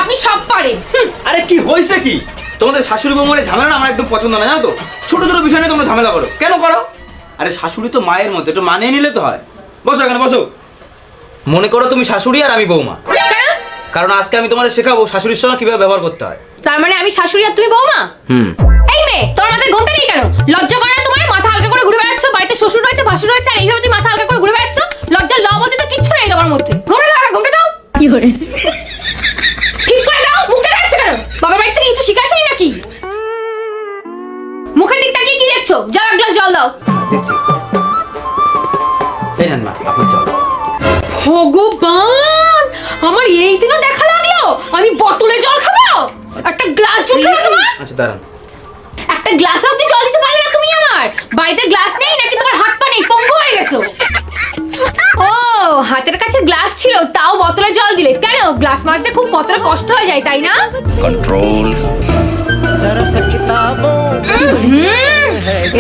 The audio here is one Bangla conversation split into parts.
আপনি সব পারেন। আরে কি হয়েছে কি? তোমাদের শাশুড়ি বৌমার ঝামেলা আমার একদম পছন্দ না, জানো তো? ছোট ছোট বিষয় নিয়ে তোমরা ঝামেলা করো, কেন করো? আরে শাশুড়ি তো মায়ের মধ্যে, একটু মানিয়ে নিলে তো হয়। বসো এখানে বসো। মনে করো তুমি শাশুড়ি আর আমি বৌমা, কারণ আজকে আমি তোমাদের শেখাবো শাশুড়ির সঙ্গে কিভাবে ব্যবহার করতে হয়। তার মানে আমি শাশুড়ি আর তুমি বৌমা? এই মেয়ে, তোর মাথায় ঘোমটা নেই কেন? লজ্জা করে না তোমার? মাথা হালকা করে ঘুরে বেড়াচ্ছ, বাড়িতে শ্বশুর রয়েছে ভাসুর রয়েছে, আর এইভাবে তুই মাথা হালকা করে ঘুরে বেড়াচ্ছ? লজ্জার লবতে তো কিচ্ছু নেই তোমার মধ্যে। ঘোমটা দাও, ঘোমটা দাও। কি করে ঠিক করে দাও? মুখটা রাখছে কেন? বাবার বাড়ি থেকে কিছু শিখে আসেনি নাকি? মুখের দিক তাকিয়ে কি দেখছো? যাও এক গ্লাস জল দাও। দেখছি। এই নেন মা, আপনার জল। ভগবান, আমার এই দিনও দেখা লাগলো। আমি বোতলে জল খাবো? একটা গ্লাস জল খাবো তোমার? আচ্ছা দাঁড়ান। একটা গ্লাসে অবধি জল দিতে পারলে না তুমি আমার? বাড়িতে গ্লাস নেই নাকি তোমার হাত পা নেই, পঙ্গু হয়ে গেছো? ও, হাতের কাছে গ্লাস ছিল তাও বোতলে জল দিলে কেন? গ্লাস মাজতে খুব কতটা কষ্ট হয়ে যায় তাই না? कंट्रोल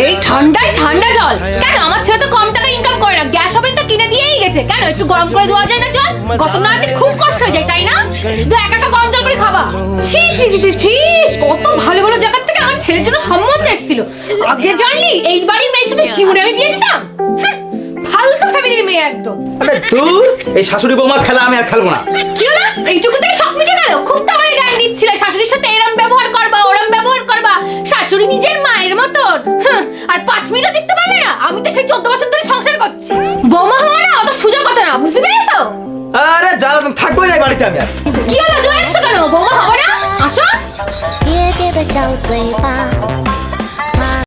এই ঠান্ডায় ঠান্ডা জল কেন? আমার ছেলে তো কম টাকা ইনকাম করে না, গ্যাস ওভেন তো কিনে দিয়েই গেছে। কেন একটু গরম করে দেওয়া যায় না জল? গত রাতে খুব কষ্ট হয়ে যায় তাই না? শুধু একা একা গরম জল করে খাবা? ছি ছি ছি ছি ছি, কত ভালো ভালো জায়গা থেকে আমার ছেলের জন্য সম্বন্ধ এসেছিল। আগে জানলি এই বাড়ির মেয়ের সাথে জীবনে আমি বিয়ে দিতাম। ফালতু ফ্যামিলির মেয়ে একদম। আরে দূর, এই শাশুড়ি বৌমার খেলা আমি আর খেলবো না। কি হলো? এইটুকু থেকে সব মিটে গেল? খুব তো আমার গায়ে দিচ্ছিলে শাশুড়ির সাথে এরম ব্যবহার করবা ওরম ব্যবহার করবা। শাশুড়ি নিজের মায়ের মতন। আর 5 মিনিটও দেখতে পারলে না? আমি তো সেই 14 বছর ধরে সংসার করছি। বৌমা হওয়া না অত সোজা কথা না, বুঝতে পেরেছো? আরে জ্বালাতন থাকবোই না এই বাড়িতে আমি আর। কি হলো, জোরাচ্ছ কেন? বৌমা হবো না? আসো।瘪瘪的小嘴巴，